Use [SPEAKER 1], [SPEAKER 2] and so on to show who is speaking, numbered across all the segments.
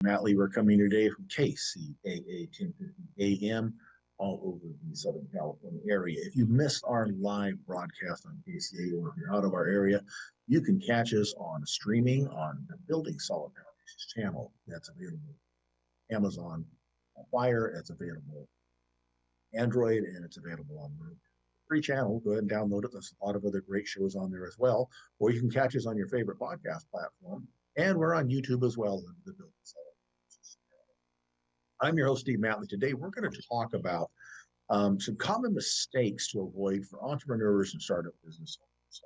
[SPEAKER 1] Matley, we're coming today from KCAA 1050 AM all over the Southern California area. If you missed our live broadcast on KCAA or if you're out of our area, you can catch us on streaming on the Building Solid Foundations channel. That's available Amazon Fire, it's available Android, and it's available on the free channel. Go ahead and download it. There's a lot of other great shows on there as well. Or you can catch us on your favorite podcast platform. And we're on YouTube as well, the Building Solid. I'm your host, Steve Matley. Today, we're going to talk about some common mistakes to avoid for entrepreneurs and startup business owners.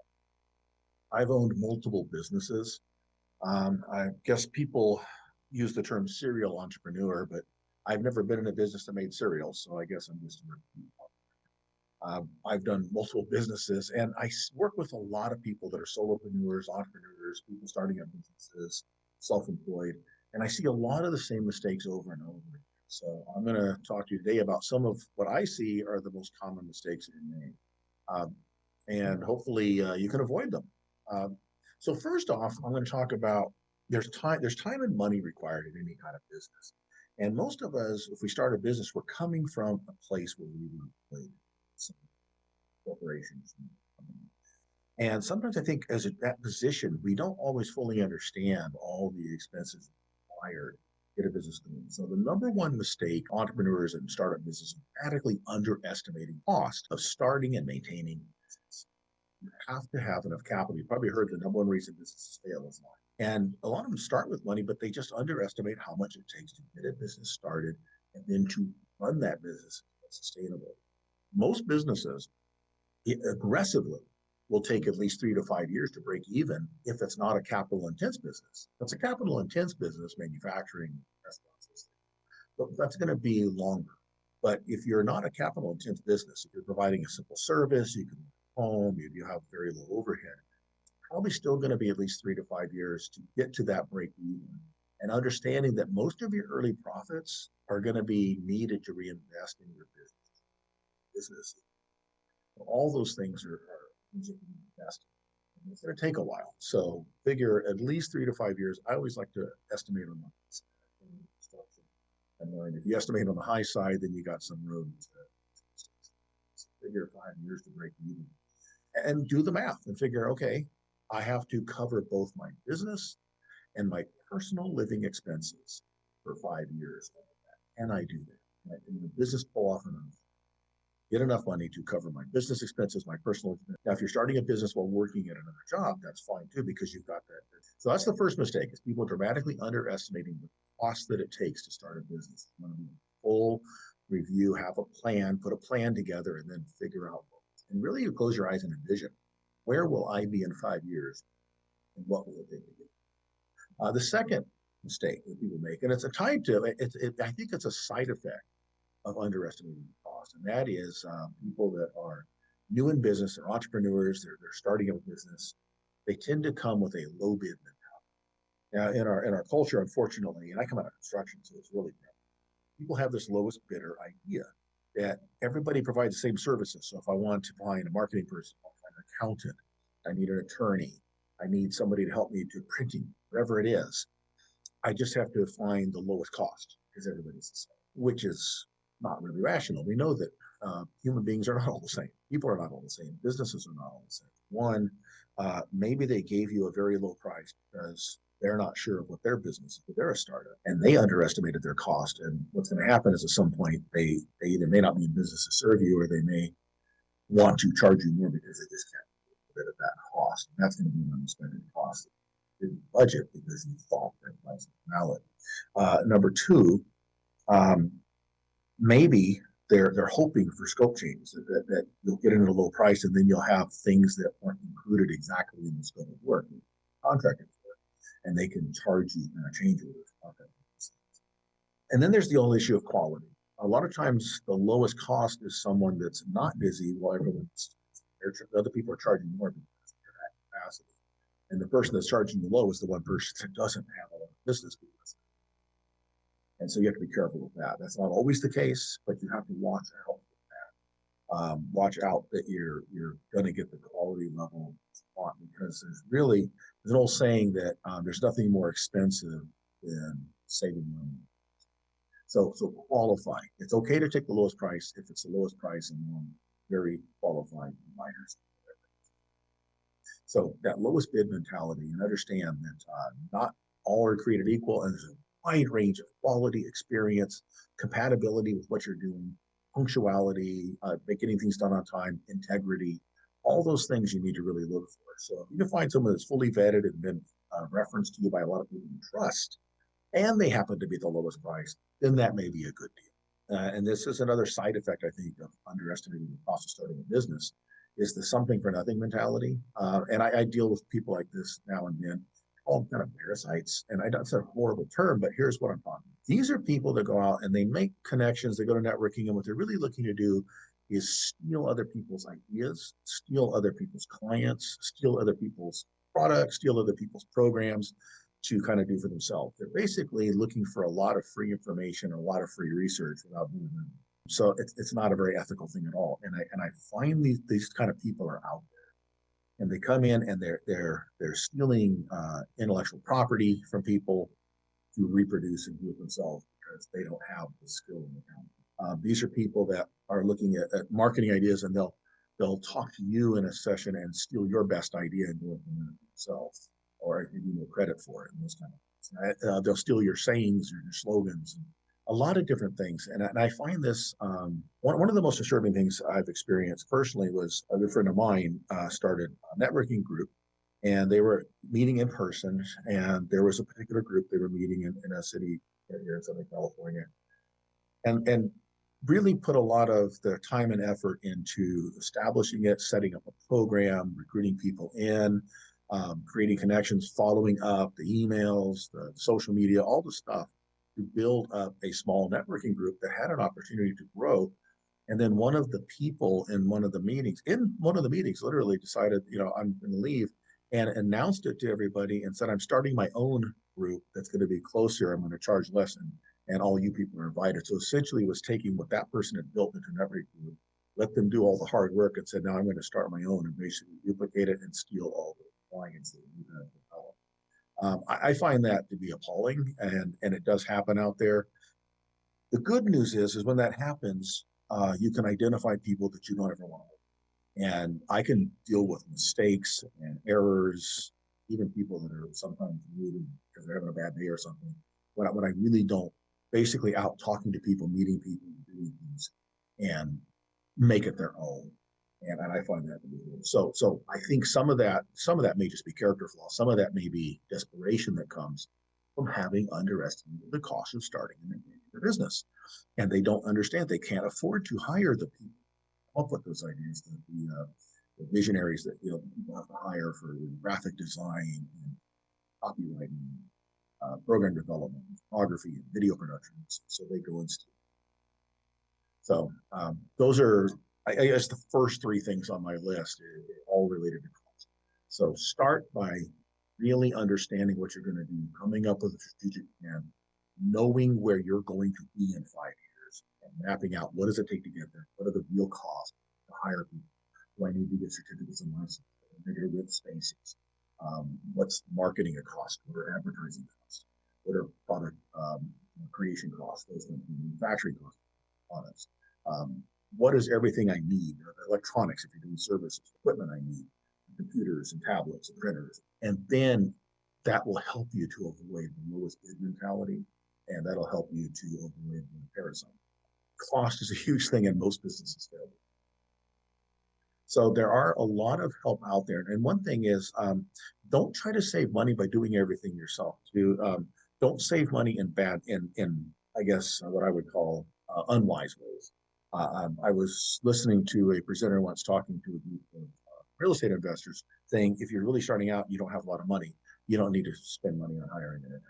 [SPEAKER 1] I've owned multiple businesses. I guess people use the term serial entrepreneur, but I've never been in a business that made cereals, so I guess I'm just I've done multiple businesses, and I work with a lot of people that are solopreneurs, entrepreneurs, people starting up businesses, self-employed, and I see a lot of the same mistakes over and over again. So I'm going to talk to you today about some of what I see are the most common mistakes that are made, and hopefully you can avoid them. So first off, I'm going to talk about there's time and money required in any kind of business. And most of us, if we start a business, we're coming from a place where we were employed, some corporations. And sometimes I think as that position, we don't always fully understand all the expenses required to get a business going. So the number one mistake entrepreneurs and startup businesses dramatically underestimating cost of starting and maintaining business. You have to have enough capital. You probably heard the number one reason businesses fail is money. And a lot of them start with money, but they just underestimate how much it takes to get a business started and then to run that business sustainable. Most businesses aggressively will take at least 3 to 5 years to break even if it's not a capital intense business. If it's a capital intense business, manufacturing, restaurants, but that's going to be longer. But if you're not a capital intense business, if you're providing a simple service, you can home, you have very low overhead, probably still going to be at least 3 to 5 years to get to that break even. And understanding that most of your early profits are going to be needed to reinvest in your business. All those things are things that you invest in. It's going to take a while. So figure at least 3 to 5 years. I always like to estimate on the structure. And if you estimate on the high side, then you got some room to figure 5 years to break even. And do the math and figure, okay, I have to cover both my business and my personal living expenses for 5 years. Can I do that? Can the business pull off enough? Get enough money to cover my business expenses, my personal expenses. Now, if you're starting a business while working at another job, that's fine too, because you've got that. So that's the first mistake, is people dramatically underestimating the cost that it takes to start a business. You want to do a full review, have a plan, put a plan together, and then figure out. And really, you close your eyes and envision, where will I be in 5 years, and what will it take to get? The second mistake that people make, and it's a tied to I think it's a side effect of underestimating the cost, and that is people that are new in business, they're entrepreneurs, they're starting a business, they tend to come with a low bid mentality. Now, in our culture, unfortunately, and I come out of construction, so it's really bad. People have this lowest bidder idea that everybody provides the same services. So if I want to find a marketing person, I find an accountant, I need an attorney, I need somebody to help me do printing, whatever it is, I just have to find the lowest cost because everybody's the same, which is not really rational. We know that human beings are not all the same. People are not all the same. Businesses are not all the same. One, maybe they gave you a very low price because they're not sure of what their business is, but they're a startup and they underestimated their cost. And what's going to happen is at some point they either may not be in business to serve you, or they may want to charge you more because they just can't get rid of that cost. And that's going to be an unexpected cost. Didn't budget because you thought that was valid. Number two, maybe they're hoping for scope changes, that you'll get in at a low price and then you'll have things that weren't included exactly in the scope of work, contracted for it, and they can charge you change orders. And then there's the whole issue of quality. A lot of times the lowest cost is someone that's not busy while other people are charging more because of their capacity. And the person that's charging the low is the one person that doesn't have a lot of business. And so you have to be careful with that. That's not always the case, but you have to watch out with that. Watch out that you're going to get the quality level you want, because there's an old saying that there's nothing more expensive than saving money. So qualify. It's okay to take the lowest price if it's the lowest price among very qualified providers. So that lowest bid mentality, and understand that not all are created equal, and there's a wide range of quality, experience, compatibility with what you're doing, punctuality, getting things done on time, integrity, all those things you need to really look for. So if you can find someone that's fully vetted and been referenced to you by a lot of people you trust, and they happen to be the lowest price, then that may be a good deal. And this is another side effect, I think, of underestimating the cost of starting a business, is the something for nothing mentality. And I deal with people like this now and then, all kind of parasites. And I that's a horrible term, but here's what I'm talking. These are people that go out and they make connections, they go to networking, and what they're really looking to do is steal other people's ideas, steal other people's clients, steal other people's products, steal other people's programs to kind of do for themselves. They're basically looking for a lot of free information, a lot of free research without doing it. So it's not a very ethical thing at all. And I find these kind of people are out there, and they come in and they're stealing intellectual property from people to reproduce and do it themselves because they don't have the skill and the talent. These are people that are looking at marketing ideas, and they'll talk to you in a session and steal your best idea and do it themselves, or give you no credit for it, and those kind of things. They'll steal your sayings or your slogans, and a lot of different things. And I find this one of the most disturbing things I've experienced personally was a good friend of mine started a networking group, and they were meeting in person, and there was a particular group they were meeting in a city here in Southern California, and really put a lot of their time and effort into establishing it, setting up a program, recruiting people in, creating connections, following up, the emails, the social media, all the stuff to build up a small networking group that had an opportunity to grow. And then one of the people in one of the meetings, literally decided, I'm going to leave, and announced it to everybody and said, I'm starting my own group that's going to be closer. I'm going to charge less, and all you people are invited. So essentially was taking what that person had built into a networking group, let them do all the hard work, and said, now I'm going to start my own and basically duplicate it and steal all the clients that you have developed. I find that to be appalling, and it does happen out there. The good news is when that happens, you can identify people that you don't ever want to. And I can deal with mistakes and errors, even people that are sometimes rude because they're having a bad day or something. When I really don't, basically out talking to people, meeting people, doing things, and make it their own. And I find that to be cool. So I think some of that may just be character flaw. Some of that may be desperation that comes from having underestimated the cost of starting and maintaining a business. And they don't understand, they can't afford to hire the people up with those ideas, the visionaries that people have to hire for graphic design and copywriting, program development, photography, and video production. So they go and steal. So those are, I guess, the first three things on my list are all related to cost. So start by really understanding what you're going to do, coming up with a strategic plan, knowing where you're going to be in 5 years, and mapping out what does it take to get there, what are the real costs to hire people, do I need to get certificates and licenses, bigger with spaces, what's marketing a cost, what are advertising costs, what are product creation costs, those things, manufacturing costs, products. What is everything I need? Electronics, if you're doing services, equipment I need, computers and tablets and printers. And then that will help you to avoid the lowest bid mentality, and that'll help you to avoid the parasite. Cost is a huge thing in most businesses fail. So there are a lot of help out there. And one thing is, don't try to save money by doing everything yourself. Don't save money in I guess what I would call unwise ways. I was listening to a presenter once talking to a group of real estate investors saying, if you're really starting out, you don't have a lot of money, you don't need to spend money on hiring an attorney.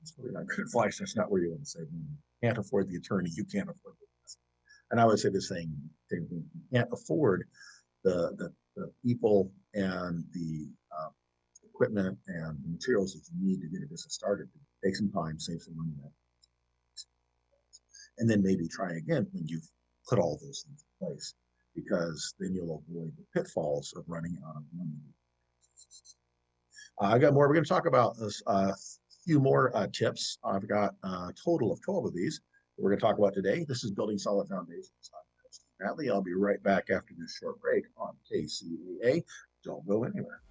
[SPEAKER 1] It's really not good advice. That's not where you want to save money. You can't afford the attorney, you can't afford the investment. And I would say the same thing. You can't afford the people and the equipment and the materials that you need to get a business started. Take some time, save some money, and then maybe try again when you've put all those things in place, because then you'll avoid the pitfalls of running out of money. I got more. We're going to talk about this few more tips. I've got a total of 12 of these we're going to talk about today. This is Building Solid Foundations. I'm Matley. I'll be right back after this short break on KCAA. Don't go anywhere.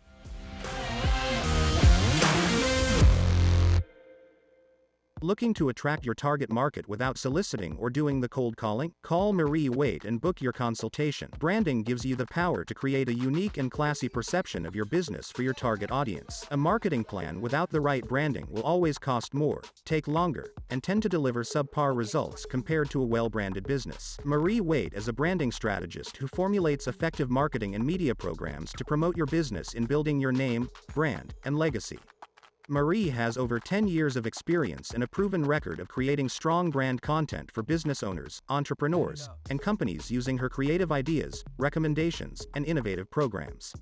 [SPEAKER 2] Looking to attract your target market without soliciting or doing the cold calling? Call Marie Waite and book your consultation. Branding gives you the power to create a unique and classy perception of your business for your target audience. A marketing plan without the right branding will always cost more, take longer, and tend to deliver subpar results compared to a well-branded business. Marie Waite is a branding strategist who formulates effective marketing and media programs to promote your business in building your name, brand, and legacy. Marie has over 10 years of experience and a proven record of creating strong brand content for business owners, entrepreneurs, and companies using her creative ideas, recommendations, and innovative programs.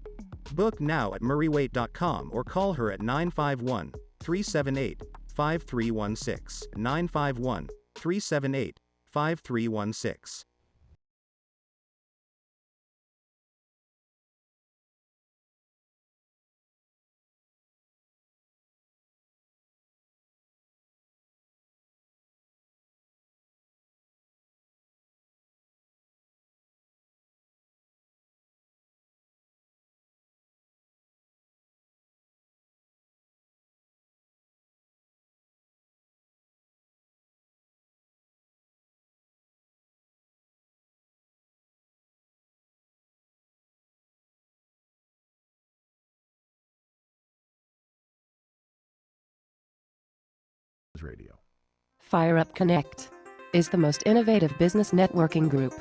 [SPEAKER 2] Book now at mariewaite.com or call her at 951-378-5316, 951-378-5316.
[SPEAKER 3] Radio.
[SPEAKER 4] Fire Up Connect is the most innovative business networking group,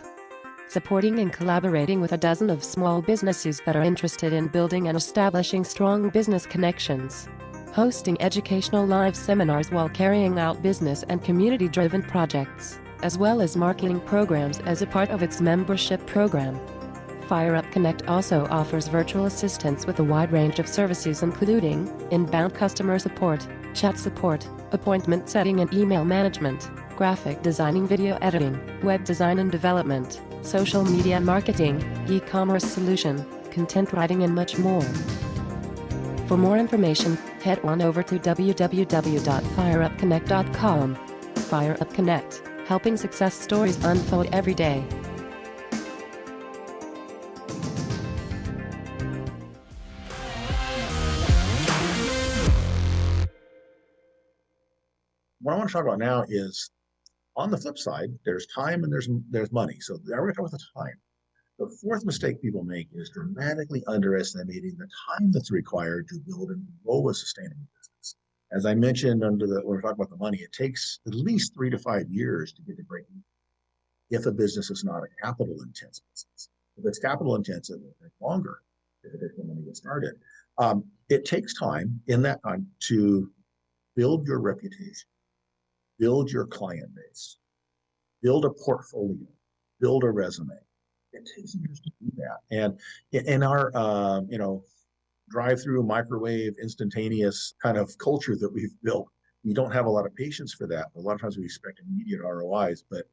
[SPEAKER 4] supporting and collaborating with a dozen of small businesses that are interested in building and establishing strong business connections, hosting educational live seminars while carrying out business and community-driven projects, as well as marketing programs as a part of its membership program. Fire Up Connect also offers virtual assistance with a wide range of services including inbound customer support, chat support, appointment setting and email management, graphic designing, video editing, web design and development, social media marketing, e-commerce solution, content writing and much more. For more information, head on over to www.fireupconnect.com. Fire Up Connect, helping success stories unfold every day.
[SPEAKER 1] What I want to talk about now is, on the flip side, there's time and there's money. So there we're talking about the time. The fourth mistake people make is dramatically underestimating the time that's required to build and grow a sustainable business. As I mentioned when we're talking about the money, it takes at least 3 to 5 years to get to break even if a business is not a capital intense business. If it's capital intensive, it'll take longer if it takes money to get started. It takes time in that time to build your reputation, build your client base, build a portfolio, build a resume. It takes years to do that. And in our, drive-through, microwave, instantaneous kind of culture that we've built, we don't have a lot of patience for that. A lot of times we expect immediate ROIs, but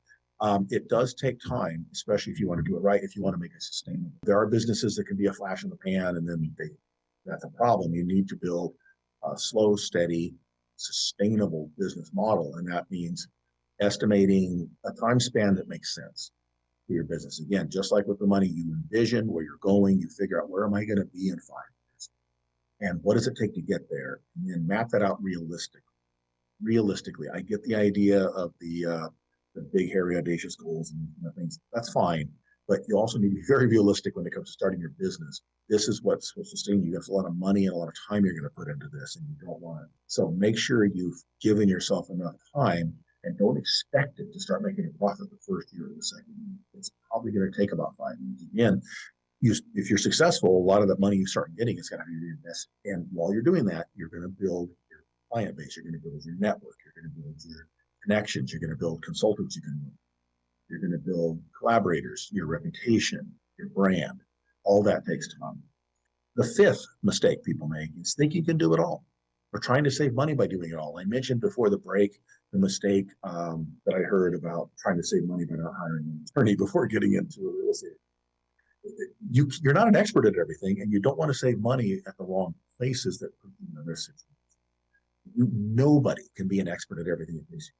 [SPEAKER 1] it does take time, especially if you want to do it right, if you want to make it sustainable. There are businesses that can be a flash in the pan, and then that's a problem. You need to build a slow, steady, sustainable business model, and that means estimating a time span that makes sense for your business. Again, just like with the money, you envision where you're going, you figure out where am I going to be in 5 years, and what does it take to get there, and then map that out realistically. I get the idea of the big, hairy, audacious goals and things. That's fine, but you also need to be very realistic when it comes to starting your business. This is what's supposed to sustain you. There's a lot of money and a lot of time you're going to put into this, and you don't want it. So make sure you've given yourself enough time, and don't expect it to start making a profit the first year or the second year. It's probably going to take about 5 years. Again, if you're successful, a lot of that money you start getting is going to be reinvested. And while you're doing that, you're going to build your client base. You're going to build your network. You're going to build your connections. You're going to build consultants you can work. You're going to build collaborators, your reputation, your brand. All that takes time. The fifth mistake people make is think you can do it all, or trying to save money by doing it all. I mentioned before the break the mistake that I heard about trying to save money by not hiring an attorney before getting into real estate. You're not an expert at everything, and you don't want to save money at the wrong places that put you in this situation. Nobody can be an expert at everything in KCAA.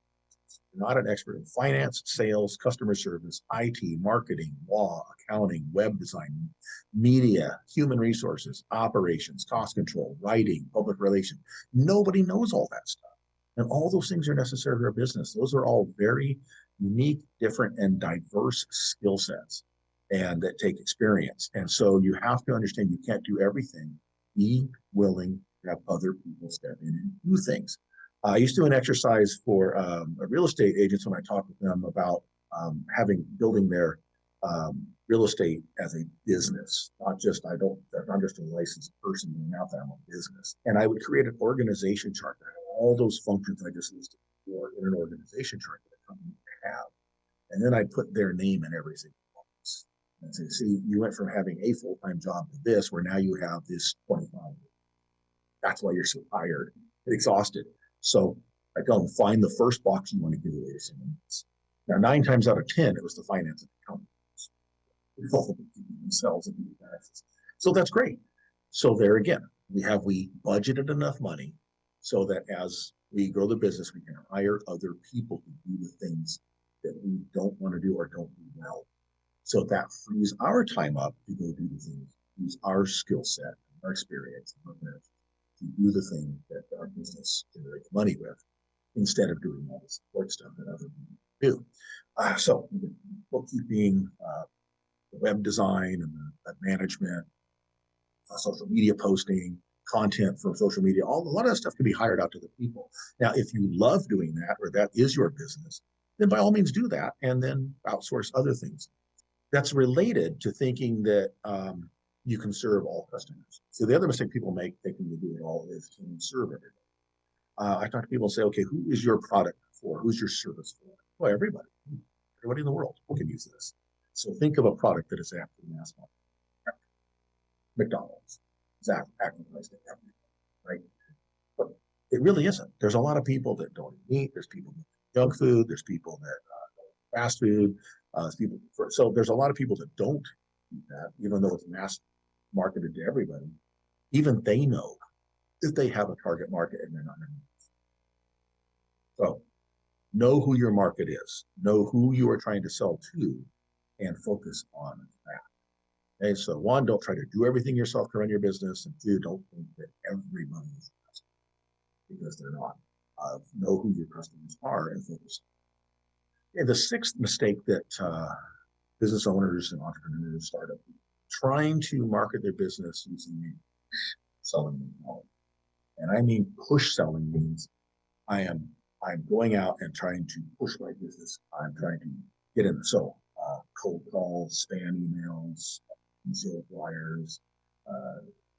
[SPEAKER 1] You're not an expert in finance, sales, customer service, IT, marketing, law, accounting, web design, media, human resources, operations, cost control, writing, public relations. Nobody knows all that stuff. And all those things are necessary for a business. Those are all very unique, different, and diverse skill sets and that take experience. And so you have to understand you can't do everything. Be willing to have other people step in and do things. I used to do an exercise for real estate agents when I talked with them about building their real estate as a business, not just I'm not just a licensed person going out there, I'm a business. And I would create an organization chart that had all those functions I just listed before in an organization chart that a company would have. And then I'd put their name in every single box and say, see, you went from having a full-time job to this, where now you have this 25. That's why you're so tired and exhausted. So I tell them, find the first box you want to give away to someone else. Now, 9 times out of 10, it was the finance and accounting. Themselves and taxes. So that's great. So there again, we budgeted enough money so that as we grow the business, we can hire other people to do the things that we don't want to do or don't do well. So that frees our time up to go do the things, use our skill set, our experience, to do the thing that our business generates money with, instead of doing all the support stuff that other people do. So bookkeeping, web design and the management, social media posting, content for social media, a lot of that stuff can be hired out to the people. Now, if you love doing that, or that is your business, then by all means do that and then outsource other things. That's related to thinking that you can serve all customers. So the other mistake people make thinking you do it all is to serve everybody. I talk to people and say, okay, who is your product for? Who's your service for? Well, everybody in the world can use this. So think of a product that is after the mass market. McDonald's is advertised to everybody, right? But it really isn't. There's a lot of people that don't eat meat. There's people that eat junk food. There's people that fast food. So there's a lot of people that don't eat that, even though it's mass marketed to everybody. Even they know that they have a target market and they're not going to. So know who your market is. Know who you are trying to sell to, and focus on that. Okay, so 1, don't try to do everything yourself to run your business, and 2, don't think that everybody is a customer, because they're not. Know who your customers are and focus. And the 6th mistake that business owners and entrepreneurs start up, trying to market their business using selling mentality. And I mean push selling means I'm going out and trying to push my business. I'm trying to get in. So cold calls, spam emails, concealed flyers,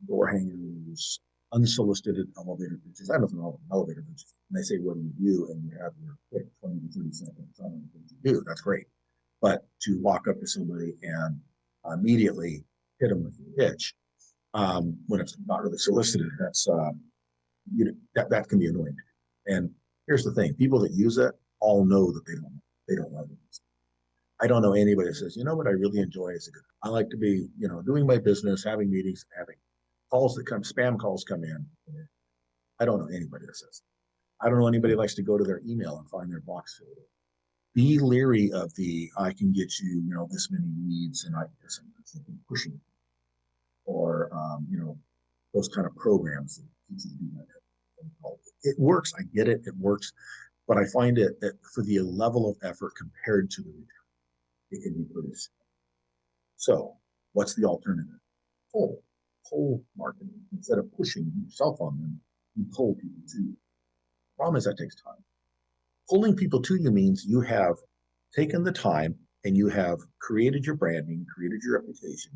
[SPEAKER 1] door hangers, unsolicited elevator pitches. I don't know elevator pitches. And they say, what do you do? And you have your quick 20 to 30 seconds on what you do. That's great. But to walk up to somebody and immediately hit them with a pitch, when it's not really solicited, that's that can be annoying. And here's the thing: people that use it all know that they don't love it. I don't know anybody that says, you know what I really enjoy is I like to be, doing my business, having meetings, having calls that come, spam calls come in. I don't know anybody that says. I don't know anybody that likes to go to their email and find their box filled. Be leery of I can get you, this many leads and I guess I'm pushing, or those kind of programs that teach you to do that. It works. I get it. It works. But I find it that for the level of effort compared to the return, it can be pretty simple. So what's the alternative? Pull marketing. Instead of pushing yourself on them, you pull people to you. The problem is that takes time. Pulling people to you means you have taken the time and you have created your branding, created your reputation,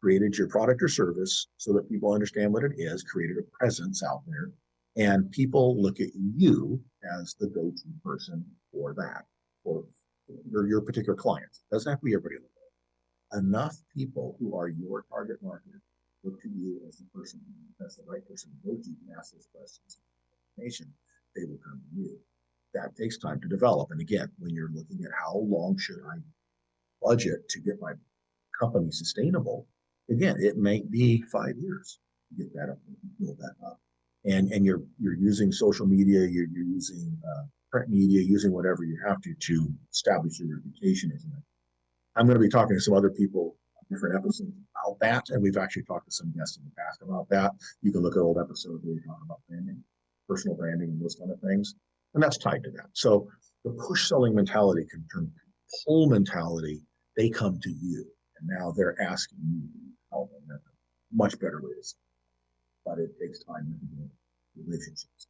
[SPEAKER 1] created your product or service so that people understand what it is, created a presence out there, and people look at you as the go-to person for that, for your particular clients. It doesn't have to be everybody in the world. Enough people who are your target market look to you as the person, as the right person to go to and ask those questions. They will come to you. That takes time to develop. And again, when you're looking at how long should I budget to get my company sustainable, again, it may be 5 years to get that up and build that up. and you're using social media, you're using print media, using whatever you have to establish your reputation as an. I'm going to be talking to some other people on different episodes about that, and we've actually talked to some guests in the past about that. You can look at old episodes where we talk about branding, personal branding, and those kind of things, and that's tied to that. So the push selling mentality can turn pull mentality. They come to you, and now they're asking you to help them. That's a much better way to say it, but it takes time to build relationships.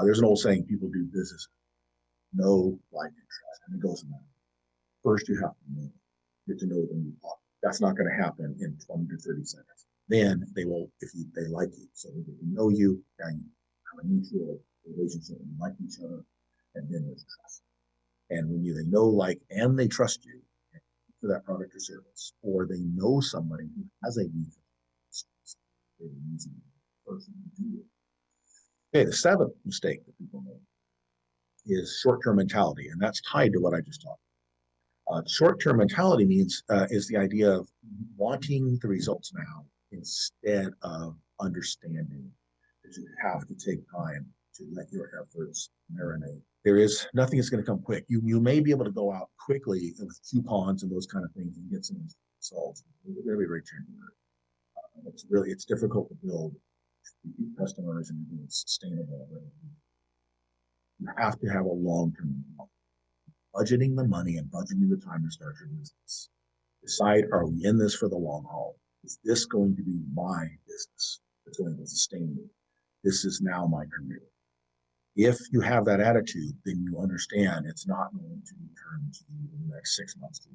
[SPEAKER 1] There's an old saying: people do business, know, like, and trust, and it goes in that. First, you have to know, get to know them. You talk. That's not going to happen in 20 to 30 seconds. Then they will, if they like you, so they get to know you, and you have a mutual relationship, and you like each other, and then there's trust. And when they know, like, and they trust you for that product or service, or they know somebody who has a need for service, they're using the person to do it. Okay, the seventh mistake that people make is short-term mentality, and that's tied to what I just talked about. Short-term mentality means is the idea of wanting the results now instead of understanding that you have to take time to let your efforts marinate. There is nothing that's going to come quick. You may be able to go out quickly with coupons and those kind of things and get some results. It's going to be very temporary. It's difficult to build customers and it's sustainable. You have to have a long-term budgeting the money and budgeting the time to start your business. Decide, are we in this for the long haul? Is this going to be my business that's going to sustain me? This is now my career. If you have that attitude, then you understand it's not going to return to you in the next 6 months to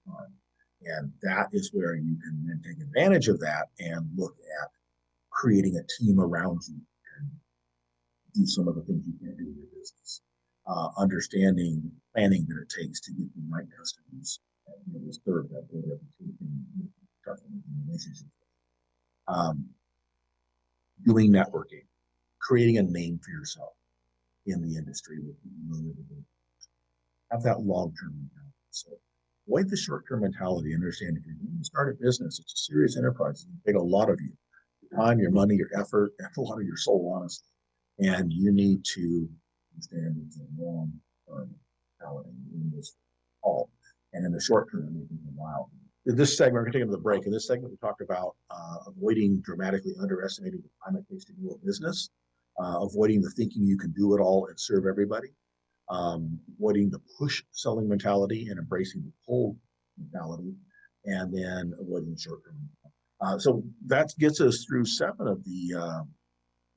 [SPEAKER 1] time. And that is where you can then take advantage of that and look at creating a team around you and do some of the things you can't do in your business. Understanding planning that it takes to get the right customers. And this third, that relationships. Doing networking, creating a name for yourself in the industry. Have that long-term mentality. So avoid the short-term mentality. Understand if you're going to start a business, it's a serious enterprise. It'll take a lot of you, your time, your money, your effort, and a lot of your soul, honestly. And you need to understand it's a long-term mentality in this all. And in the short term, it can be wild. In this segment, we're going to take into the break. In this segment, we talked about avoiding dramatically underestimating the time it takes to do a business, avoiding the thinking you can do it all and serve everybody, avoiding the push selling mentality and embracing the pull mentality, and then avoiding the short term. So that gets us through 7 of the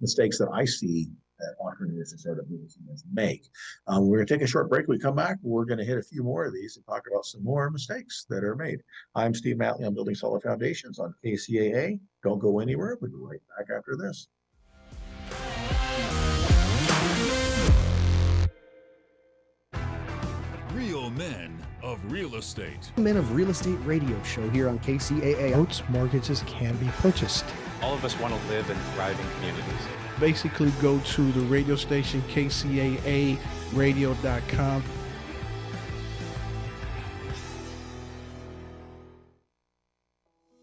[SPEAKER 1] mistakes that I see that entrepreneurs and startup businesses make. We're going to take a short break. When we come back, we're going to hit a few more of these and talk about some more mistakes that are made. I'm Steve Matley. I'm Building Solid Foundations on KCAA. Don't go anywhere. We'll be right back after this.
[SPEAKER 3] Real Men of Real Estate.
[SPEAKER 5] Men of Real Estate radio show here on KCAA.
[SPEAKER 6] Most mortgages can be purchased.
[SPEAKER 7] All of us want to live in thriving communities.
[SPEAKER 6] Basically, go to the radio station, KCAAradio.com.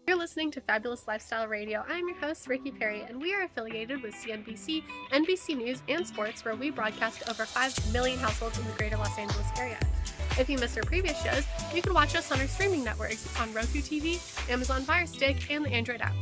[SPEAKER 8] You're listening to Fabulous Lifestyle Radio. I'm your host, Ricky Perry, and we are affiliated with CNBC, NBC News, and Sports, where we broadcast to over 5 million households in the greater Los Angeles area. If you missed our previous shows, you can watch us on our streaming networks on Roku TV, Amazon Fire Stick, and the Android app.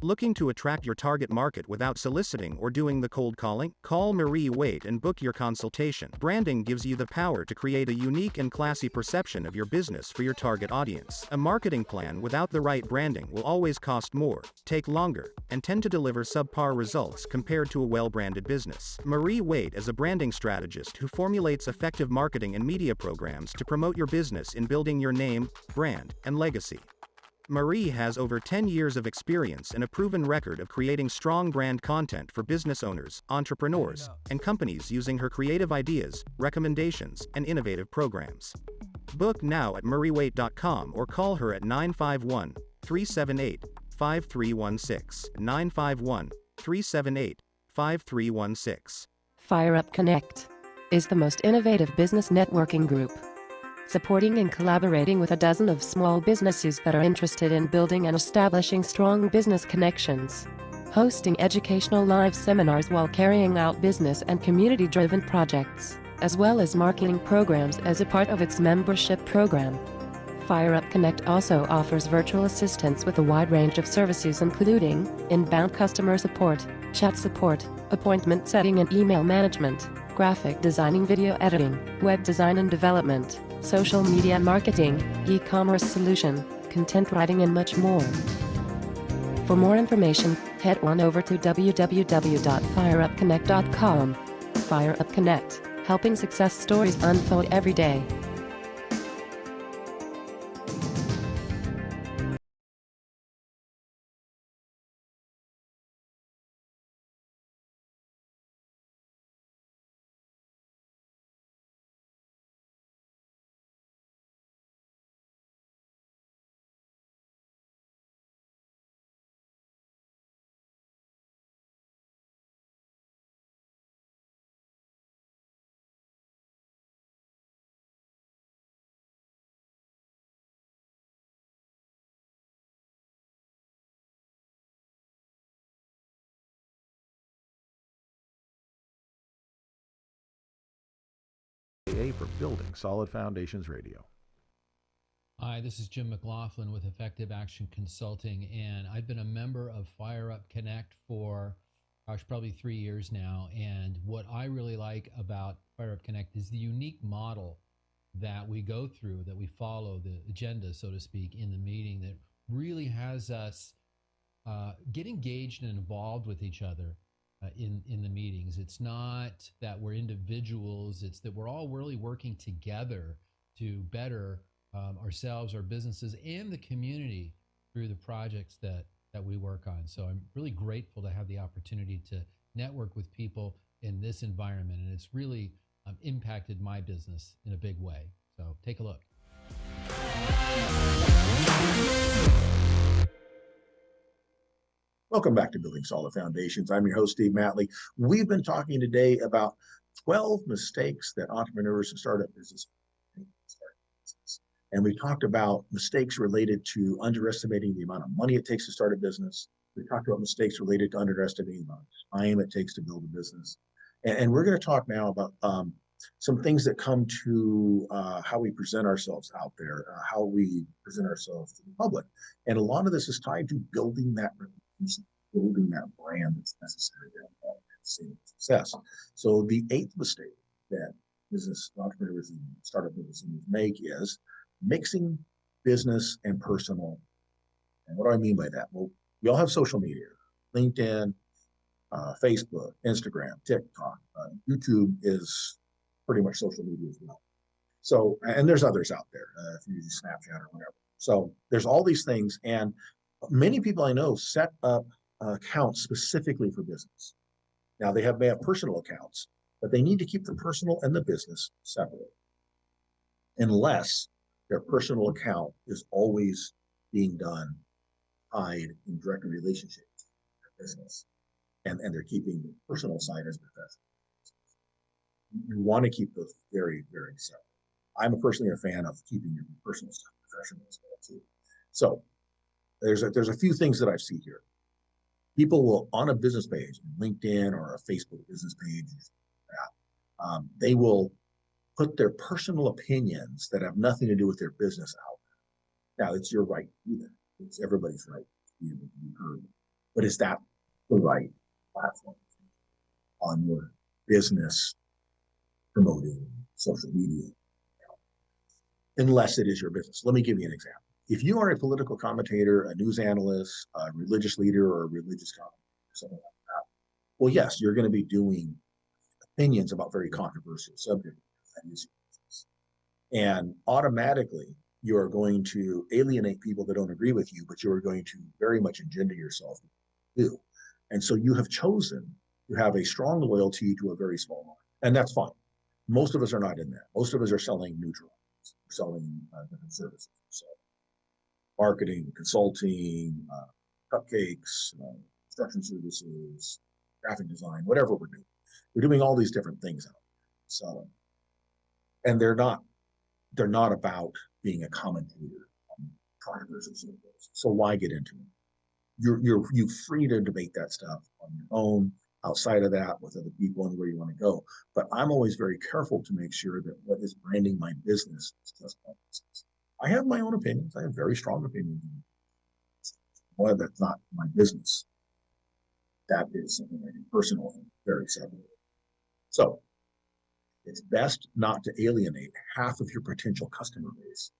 [SPEAKER 2] Looking to attract your target market without soliciting or doing the cold calling? Call Marie Waite and book your consultation. Branding gives you the power to create a unique and classy perception of your business for your target audience. A marketing plan without the right branding will always cost more, take longer, and tend to deliver subpar results compared to a well-branded business. Marie Waite is a branding strategist who formulates effective marketing and media programs to promote your business in building your name, brand, and legacy. Marie has over 10 years of experience and a proven record of creating strong brand content for business owners, entrepreneurs, and companies using her creative ideas, recommendations, and innovative programs. Book now at mariewaite.com or call her at 951-378-5316, 951-378-5316.
[SPEAKER 4] FireUp Connect is the most innovative business networking group, supporting and collaborating with a dozen of small businesses that are interested in building and establishing strong business connections, hosting educational live seminars while carrying out business and community-driven projects, as well as marketing programs as a part of its membership program. FireUp Connect also offers virtual assistance with a wide range of services including inbound customer support, chat support, appointment setting and email management, graphic designing, video editing, web design and development, social media marketing, e-commerce solution, content writing and much more. For more information, head on over to www.fireupconnect.com. FireUp Connect, helping success stories unfold every day.
[SPEAKER 9] KCAA for Building Solid Foundations Radio.
[SPEAKER 10] Hi, this is Jim McLaughlin with Effective Action Consulting, and I've been a member of FireUp Connect for, probably 3 years now. And what I really like about FireUp Connect is the unique model that we go through, that we follow, the agenda, so to speak, in the meeting that really has us get engaged and involved with each other in the meetings. It's not that we're individuals, it's that we're all really working together to better ourselves, our businesses, and the community through the projects that we work on. So I'm really grateful to have the opportunity to network with people in this environment, and it's really impacted my business in a big way. So take a look.
[SPEAKER 1] Welcome back to Building Solid Foundations. I'm your host, Steve Matley. We've been talking today about 12 mistakes that entrepreneurs and startup business make. And we talked about mistakes related to underestimating the amount of money it takes to start a business. We talked about mistakes related to underestimating the amount of time it takes to build a business. And we're going to talk now about some things that come to how we present ourselves out there, how we present ourselves to the public. And a lot of this is tied to building that reputation, building that brand that's necessary to have success. So the 8th mistake that business entrepreneurs and startup business owners make is mixing business and personal. And what do I mean by that? Well, we all have social media, LinkedIn, Facebook, Instagram, TikTok, YouTube is pretty much social media as well. So, and there's others out there, if you use Snapchat or whatever. So there's all these things, and many people I know set up accounts specifically for business. Now may have personal accounts, but they need to keep the personal and the business separate, unless their personal account is always being done tied in direct relationship to their business, and they're keeping the personal side as professional. You want to keep those very, very separate. I'm personally a fan of keeping your personal stuff professional as well too. So there's a few things that I see here. People will, on a business page, LinkedIn or a Facebook business page, they will put their personal opinions that have nothing to do with their business out there. Now, it's your right to do that. It's everybody's right to be able to be heard. But is that the right platform on your business promoting social media? Unless it is your business. Let me give you an example. If you are a political commentator, a news analyst, a religious leader, or a religious commentator, something like that, well, yes, you're going to be doing opinions about very controversial subjects. And automatically, you are going to alienate people that don't agree with you, but you are going to very much engender yourself to do. And so you have chosen to have a strong loyalty to a very small market. And that's fine. Most of us are not in that. Most of us are selling neutral, selling different services. So marketing, consulting, cupcakes, construction services, graphic design, whatever we're doing. We're doing all these different things out there, selling. And they're not they're not about being a commentator on drivers and so forth. So why get into it? You're free to debate that stuff on your own, outside of that, with other people and where you want to go. But I'm always very careful to make sure that what is branding my business is just my business. I have my own opinions. I have very strong opinions. Well, that's not my business. That is something I do personal and very separate. So it's best not to alienate half of your potential customer base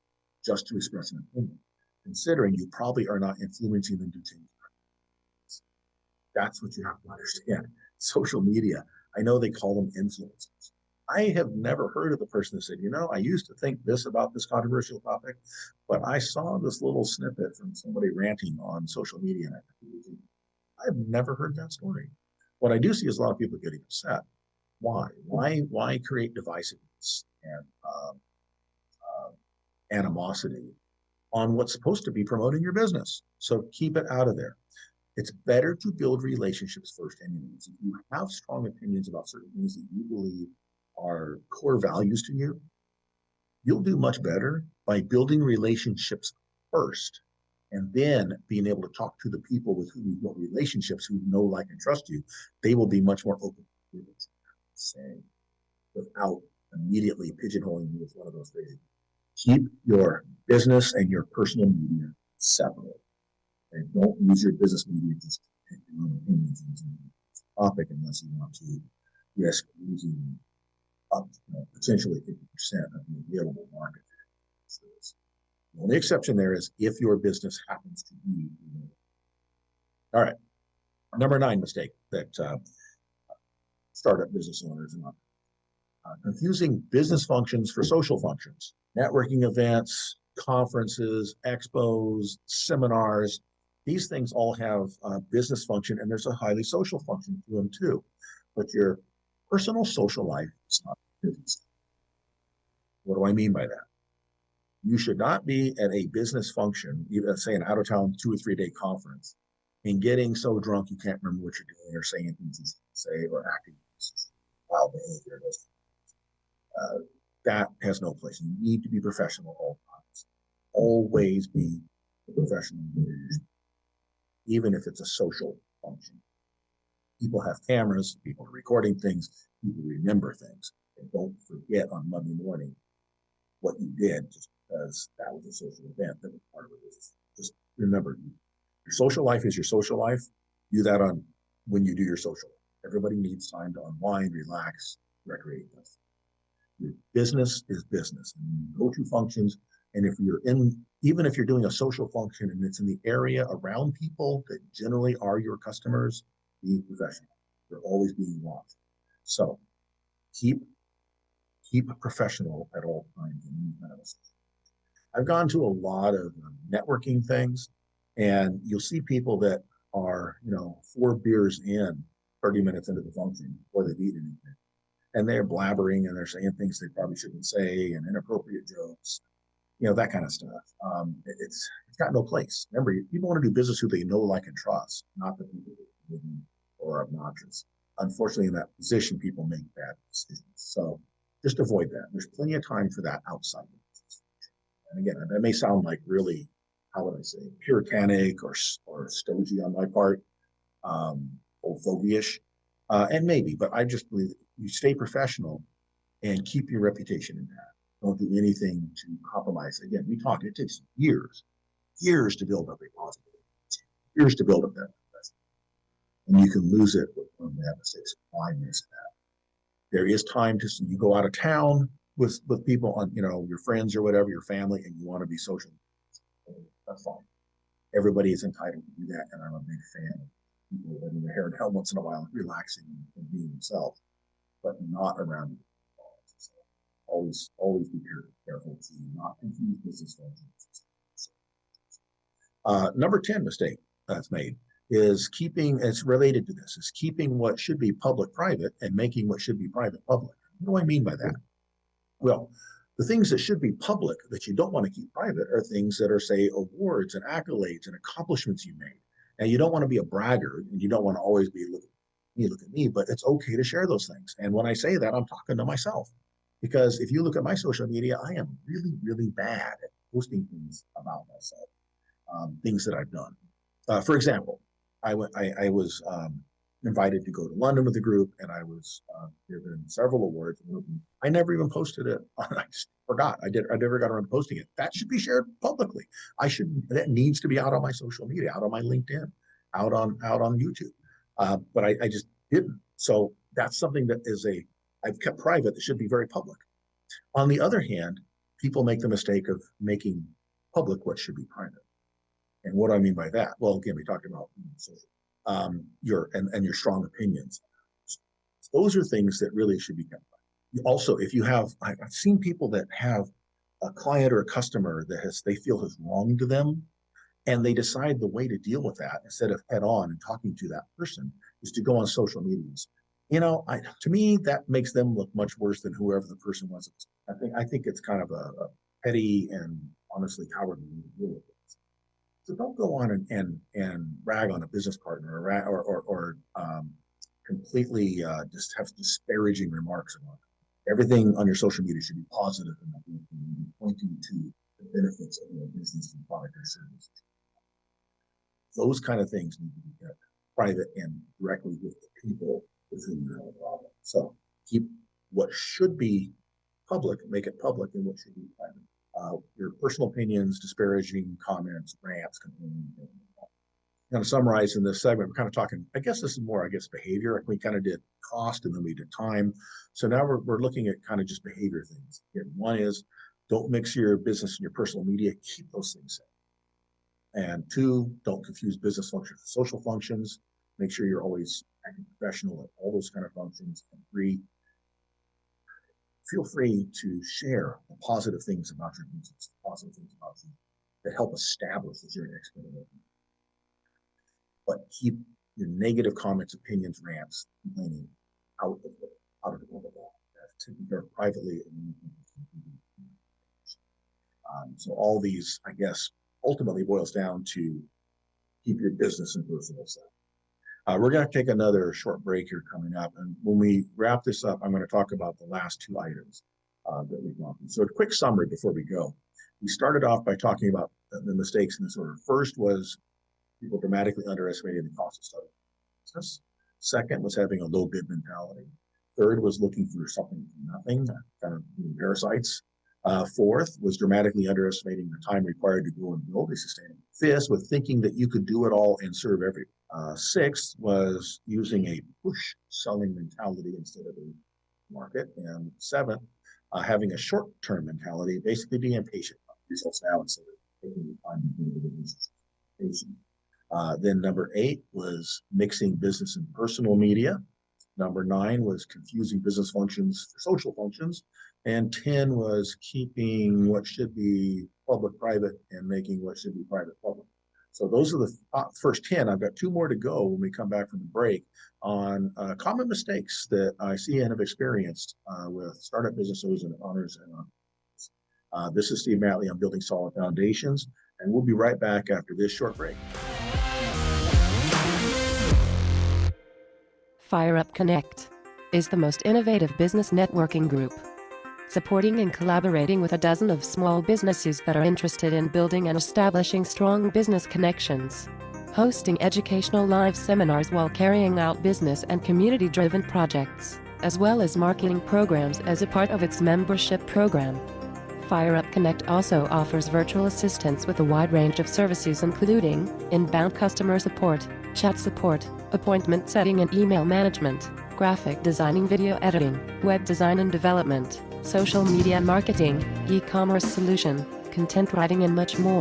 [SPEAKER 1] just to express an opinion, considering you probably are not influencing them to change. That's what you have to understand. Social media, I know they call them influencers. I have never heard of the person that said, I used to think this about this controversial topic, but I saw this little snippet from somebody ranting on social media, and I've never heard that story. What I do see is a lot of people getting upset. Why? Why create divisiveness and animosity on what's supposed to be promoting your business? So keep it out of there. It's better to build relationships first anyways. If you have strong opinions about certain things that you believe are core values to you, you'll do much better by building relationships first and then being able to talk to the people with whom you've built relationships, who know, like, and trust you. They will be much more open to what you say without immediately pigeonholing you with one of those phrases. Keep your business and your personal media separate. And don't use your business media just to pick your own opinions on the topic unless you want to risk losing up potentially 50% of the available market. The only exception there is if your business happens to be. All right. Number 9 mistake that startup business owners are confusing business functions for social functions, networking events, conferences, expos, seminars. These things all have a business function, and there's a highly social function to them too. But your personal social life is not business. What do I mean by that? You should not be at a business function, even say an out-of-town 2 or 3 day conference, and getting so drunk you can't remember what you're doing or saying things you shouldn't say or acting wild behavior. That has no place. You need to be professional at all times. Always be a professional leader, even if it's a social function. People have cameras, people are recording things, people remember things. And don't forget on Monday morning what you did just because that was a social event that was part of it. Just remember, your social life is your social life. Do that on when you do your social. Everybody needs time to unwind, relax, recreate. Your business is business. And you go to functions, and if you're even if you're doing a social function and it's in the area around people that generally are your customers, be professional. You're always being watched. So keep professional at all times. I've gone to a lot of networking things, and you'll see people that are 4 beers in, 30 minutes into the function before they've eaten anything. And they're blabbering and they're saying things they probably shouldn't say and inappropriate jokes, that kind of stuff. It's got no place. Remember, people want to do business who they know, like, and trust, not the people that are obnoxious. Unfortunately, in that position, people make bad decisions. So just avoid that. There's plenty of time for that outside of business. And again, that may sound like really, how would I say, puritanic or stodgy on my part, old fogey-ish. And maybe, but I just believe that you stay professional and keep your reputation intact. Don't do anything to compromise. Again, we talked, it takes years to build up a positive, years to build up that investment. And you can lose it with bad mistakes. Why miss that? There is time to, you go out of town with people on, your friends or whatever, your family, and you want to be social. That's fine. Everybody is entitled to do that, and I'm a big fan of people letting their hair down once in a while, relaxing and being themselves, but not around you. So always be careful to not confuse business functions. Number 10 mistake that's made is it's related to this, is keeping what should be public private and making what should be private public. What do I mean by that? Well, the things that should be public that you don't want to keep private are things that are, say, awards and accolades and accomplishments you made. And you don't want to be a bragger, and you don't want to always be look at me, but it's okay to share those things. And when I say that, I'm talking to myself. Because if you look at my social media, I am really, really bad at posting things about myself, things that I've done. For example, I was invited to go to London with the group, and I was given several awards. I never even posted it. I just forgot. I never got around to posting it. That should be shared publicly. That needs to be out on my social media, out on my LinkedIn, out on YouTube. But I just didn't. So that's something that I've kept private that should be very public. On the other hand, people make the mistake of making public what should be private. And what do I mean by that? Well, again, we talked about your strong opinions. Those are things that really should be kept. Also, if you have, I've seen people that have a client or a customer that they feel has wronged them, and they decide the way to deal with that instead of head on and talking to that person is to go on social medias. To me, that makes them look much worse than whoever the person was. I think it's kind of a petty and honestly cowardly way to deal with it. So don't go on and rag on a business partner or completely just have disparaging remarks about it. Everything on your social media should be positive and pointing to the benefits of your business and product or service. Those kind of things need to be kept private and directly with the people with whom you have a problem. So keep what should be public, make it public, and what should be private. Your personal opinions, disparaging comments, rants, complaining. Kind of summarize in this segment, we're kind of talking, I guess this is more, behavior. We kind of did cost and then we did time. So now we're looking at kind of just behavior things. Again, one is don't mix your business and your personal media. Keep those things in. And two, don't confuse business functions with social functions. Make sure you're always acting professional at all those kind of functions. And three, feel free to share the positive things about your business, the positive things about you that help establish that you're an expert in it. But keep your negative comments, opinions, rants, complaining out of the public. Taken care of privately. So all these, I guess, ultimately boils down to keep your business and personal side. We're going to take another short break here coming up. And when we wrap this up, I'm going to talk about the last two items that we've gone through. So a quick summary before we go. We started off by talking about the mistakes in this order. First was people dramatically underestimating the cost of starting business. Second was having a low bid mentality. Third was looking for something for nothing, kind of parasites. Fourth was dramatically underestimating the time required to grow and build a sustainable. Fifth was thinking that you could do it all and serve everyone. Sixth was using a push selling mentality instead of a market. And seventh, having a short-term mentality, basically being impatient. Results now instead of taking the time to do the business. Then number 8 was mixing business and personal media. Number 9 was confusing business functions for social functions. And 10 was keeping what should be public private and making what should be private public. So those are the first 10. I've got 2 more to go when we come back from the break on common mistakes that I see and have experienced with startup business owners and owners. This is Steve Matley on Building Solid Foundations, and we'll be right back after this short break.
[SPEAKER 4] FireUp Connect is the most innovative business networking group, supporting and collaborating with a dozen of small businesses that are interested in building and establishing strong business connections, hosting educational live seminars while carrying out business and community-driven projects, as well as marketing programs as a part of its membership program. FireUp Connect also offers virtual assistance with a wide range of services including inbound customer support, chat support, appointment setting and email management, graphic designing, video editing, web design and development, social media marketing, e-commerce solution, content writing and much more.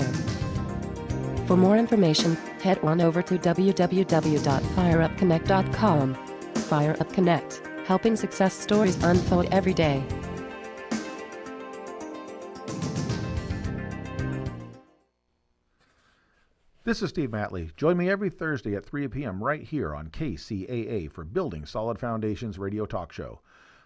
[SPEAKER 4] For more information, head on over to www.fireupconnect.com. FireUp Connect, helping success stories unfold every day.
[SPEAKER 9] This is Steve Matley. Join me every Thursday at 3 p.m. right here on KCAA for Building Solid Foundations radio talk show.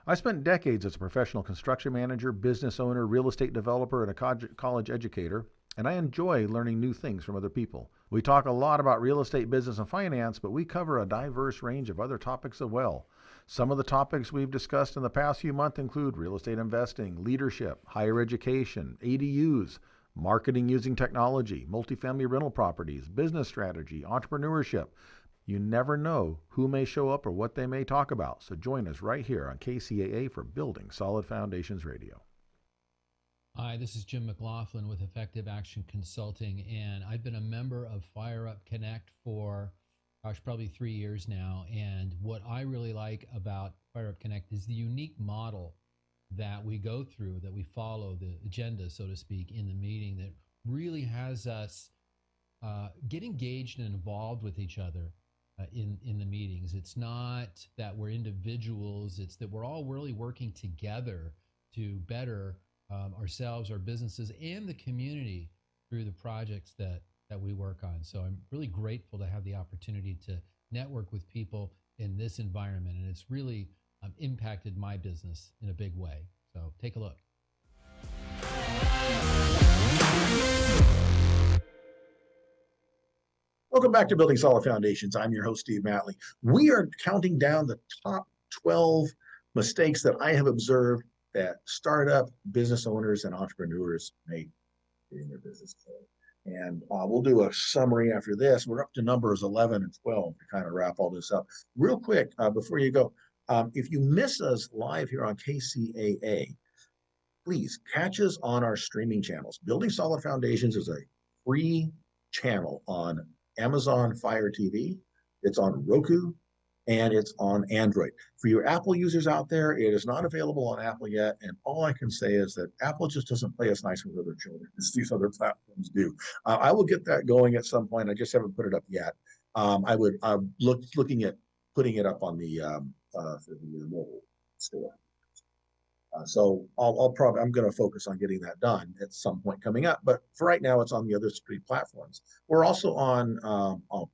[SPEAKER 9] I spent decades as a professional construction manager, business owner, real estate developer, and a college educator, and I enjoy learning new things from other people. We talk a lot about real estate, business, and finance, but we cover a diverse range of other topics as well. Some of the topics we've discussed in the past few months include real estate investing, leadership, higher education, ADUs, marketing using technology, multifamily rental properties, business strategy, entrepreneurship. You never know who may show up or what they may talk about, so join us right here on KCAA for Building Solid Foundations Radio.
[SPEAKER 10] Hi, this is Jim McLaughlin with Effective Action Consulting, and I've been a member of Fire Up Connect for, probably 3 years now. And what I really like about Fire Up Connect is the unique model that we go through, that we follow, the agenda, so to speak, in the meeting that really has us get engaged and involved with each other in the meetings. It's not that we're individuals, it's that we're all really working together to better ourselves, our businesses, and the community through the projects that we work on. So I'm really grateful to have the opportunity to network with people in this environment, and it's really impacted my business in a big way. So take a look.
[SPEAKER 1] Welcome back to Building Solid Foundations. I'm your host, Steve Matley. We are counting down the top 12 mistakes that I have observed that startup business owners and entrepreneurs make in their business. And we'll do a summary after this. We're up to numbers 11 and 12 to kind of wrap all this up. Real quick, before you go, if you miss us live here on KCAA, please catch us on our streaming channels. Building Solid Foundations is a free channel on Amazon Fire TV. It's on Roku, and it's on Android. For your Apple users out there, it is not available on Apple yet, and all I can say is that Apple just doesn't play us nice with other children, as these other platforms do. I will get that going at some point. I just haven't put it up yet. I'm looking at putting it up on the for the mobile store. So I'm going to focus on getting that done at some point coming up. But for right now, it's on the other three platforms. We're also on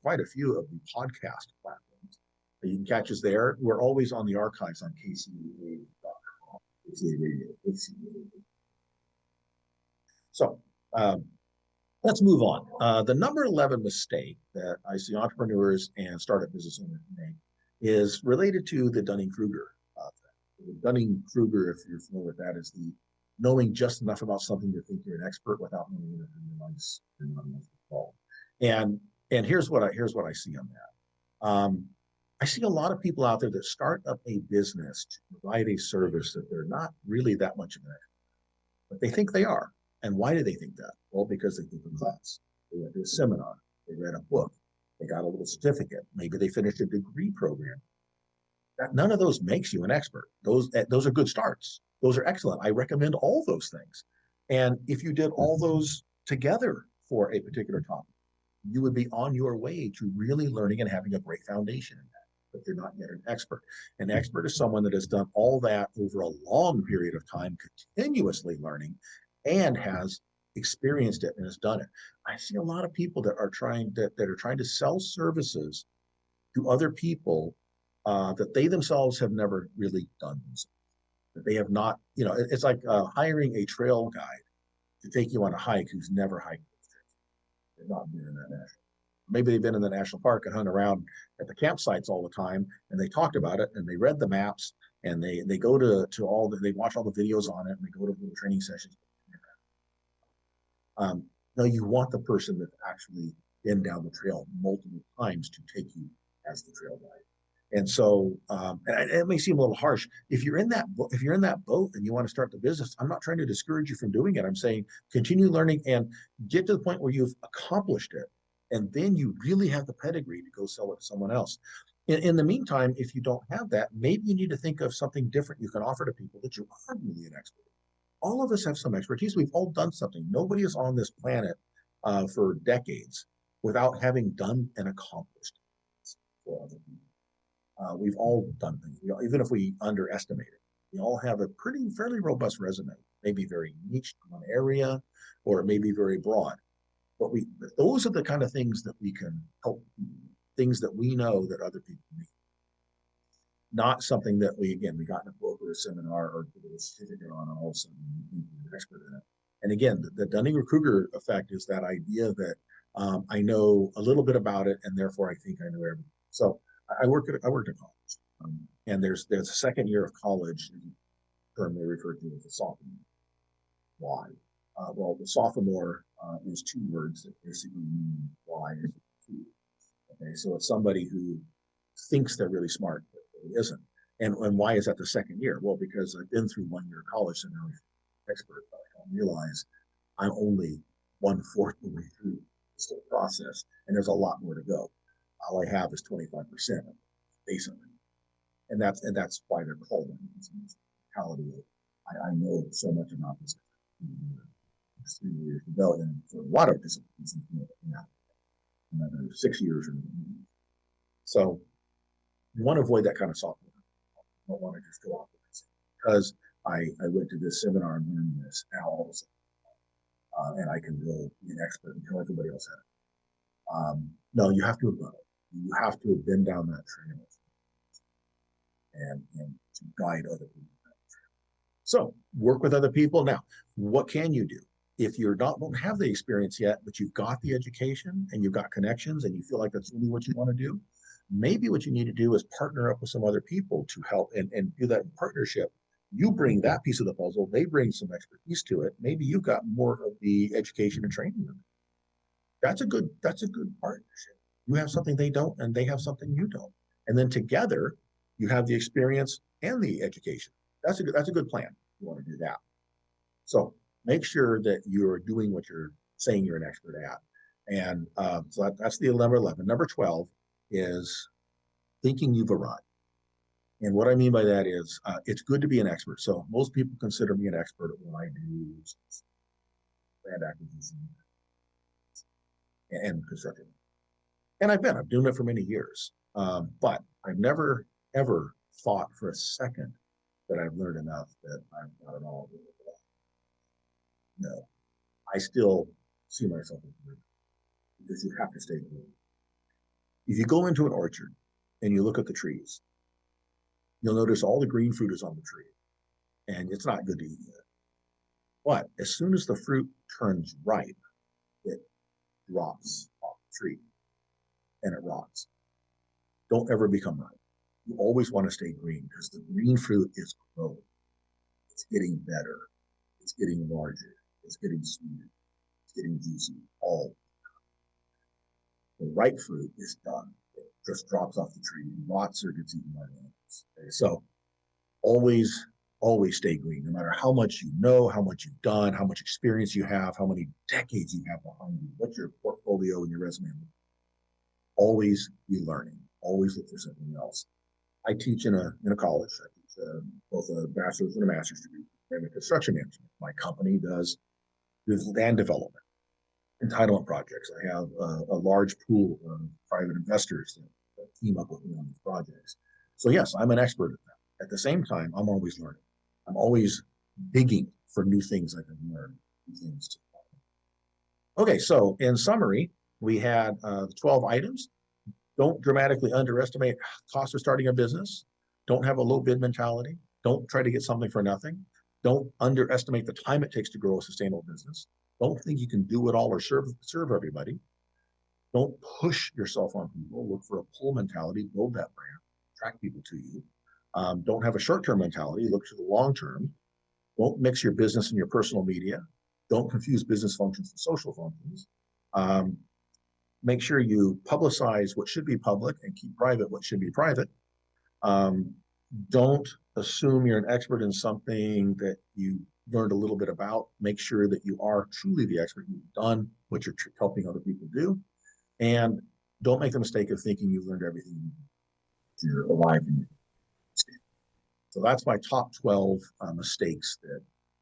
[SPEAKER 1] quite a few of the podcast platforms. You can catch us there. We're always on the archives on KCAA.com. KCAA Radio. KCAA. So let's move on. The number 11 mistake that I see entrepreneurs and startup business owners make is related to the Dunning-Kruger effect. The Dunning-Kruger, if you're familiar with that, is the knowing just enough about something to think you're an expert without knowing enough to realize you're not enough at all. And here's what I see on that. I see a lot of people out there that start up a business to provide a service that they're not really that much of an expert, but they think they are. And why do they think that? Well, because they took a class, they went to a seminar, they read a book, they got a little certificate, maybe they finished a degree program. None of those makes you an expert. Those are good starts. Those are excellent. I recommend all those things. And if you did all those together for a particular topic, you would be on your way to really learning and having a great foundation in that. But you're not yet an expert. An expert is someone that has done all that over a long period of time, continuously learning, and has experienced it and has done it. I see a lot of people that are trying to sell services to other people that they themselves have never really done themselves. That they have not, it's like hiring a trail guide to take you on a hike who's never hiked. They've not been in that national. Maybe they've been in the national park and hung around at the campsites all the time, and they talked about it, and they read the maps, and they go to they watch all the videos on it, and they go to the training sessions. No, you want the person that's actually been down the trail multiple times to take you as the trail guide. And so, and it may seem a little harsh. If you're in that boat and you want to start the business, I'm not trying to discourage you from doing it. I'm saying continue learning and get to the point where you've accomplished it, and then you really have the pedigree to go sell it to someone else. In the meantime, if you don't have that, maybe you need to think of something different you can offer to people that you are really an expert. All of us have some expertise. We've all done something. Nobody is on this planet for decades without having done and accomplished for other people. We've all done things, even if we underestimate it. We all have a fairly robust resume, maybe very niche in one area, or it may be very broad. But those are the kind of things that we can help, things that we know that other people need. Not something that we got in a book or a seminar or a certificate on, and all of a sudden we're an expert in it. And again, the Dunning-Kruger effect is that idea that I know a little bit about it, and therefore I think I know everything. So I worked at college. And there's a second year of college, term they refer to as a sophomore. Why? Well, the sophomore is two words that basically mean why is two. Okay, so it's somebody who thinks they're really smart, but really isn't. And why is that the second year? Well, because I've been through 1 year of college, so now I'm an expert, but I don't realize I'm only 1/4 the way through this whole process, and there's a lot more to go. All I have is 25% basically, and that's why they're called that. It's mentality of I know so much about this. There's 3 years to go, and for a lot of disciplines, another 6 years. So you want to avoid that kind of software. You don't want to just go off because I went to this seminar and learned this, now all of a sudden, and I can go be an expert and tell everybody else that. No, you have to have done it. You have to have been down that trail and to guide other people. So work with other people. Now, what can you do? If you're don't have the experience yet, but you've got the education and you've got connections and you feel like that's really what you want to do, maybe what you need to do is partner up with some other people to help and do that in partnership. You bring that piece of the puzzle, they bring some expertise to it. Maybe you've got more of the education and training. That's a good partnership. You have something they don't, and they have something you don't. And then together, you have the experience and the education. That's a good plan. You want to do that. So make sure that you're doing what you're saying you're an expert at. And so that's the number 11. Number 12 is thinking you've arrived. And what I mean by that is it's good to be an expert. So most people consider me an expert at what I do, land acquisition and construction. And I've been doing it for many years. But I've never, ever thought for a second that I've learned enough that I've got it all. No, I still see myself as a because you have to stay green. If you go into an orchard and you look at the trees, you'll notice all the green fruit is on the tree, and it's not good to eat yet. But as soon as the fruit turns ripe, it drops off the tree and it rots. Don't ever become ripe. You always want to stay green because the green fruit is growing. It's getting better. It's getting larger. It's getting sweeter. It's getting juicy. All the ripe fruit is done. It just drops off the tree, rots, or gets eaten by the animals. Okay? So always stay green, no matter how much you know, how much you've done, how much experience you have, how many decades you have behind you, what's your portfolio and your resume. Always be learning. Always look for something else. I teach in a college. I teach both a bachelor's and a master's degree in construction management. My company does land development, entitlement projects. I have a large pool of private investors that team up with me on these projects. So yes, I'm an expert at that. At the same time, I'm always learning. I'm always digging for new things I can learn, new things to learn. Okay, so in summary, we had 12 items. Don't dramatically underestimate cost of starting a business. Don't have a low bid mentality. Don't try to get something for nothing. Don't underestimate the time it takes to grow a sustainable business. Don't think you can do it all or serve everybody. Don't push yourself on people. Look for a pull mentality. Build that brand. Attract people to you. Don't have a short-term mentality. Look to the long term. Don't mix your business and your personal media. Don't confuse business functions with social functions. Make sure you publicize what should be public and keep private what should be private. Don't assume you're an expert in something that you learned a little bit about. Make sure that you are truly the expert. You've done what you're helping other people do. And don't make the mistake of thinking you've learned everything you're alive in. So that's my top 12 mistakes that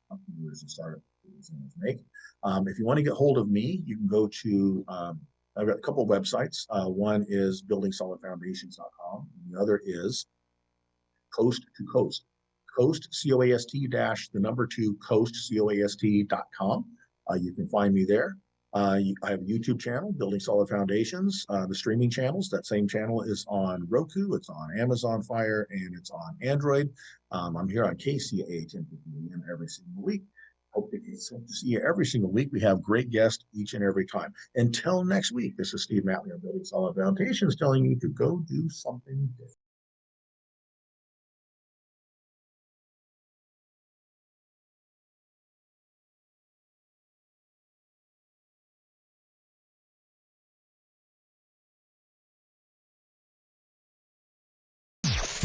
[SPEAKER 1] entrepreneurs and startup make. If you want to get hold of me, you can go to I've got a couple of websites. One is buildingsolidfoundations.com. And the other is Coast to Coast. Coast, C-O-A-S-T dash the number 2 Coast, C-O-A-S-T.com. You can find me there. I have a YouTube channel, Building Solid Foundations. The streaming channels, that same channel is on Roku, it's on Amazon Fire, and it's on Android. I'm here on KCAA 1050 AM every single week. Hope to see you every single week. We have great guests each and every time. Until next week, this is Steve Matley on Building Solid Foundations telling you to go do something different.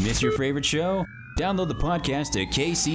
[SPEAKER 11] Miss your favorite show? Download the podcast at KCAA.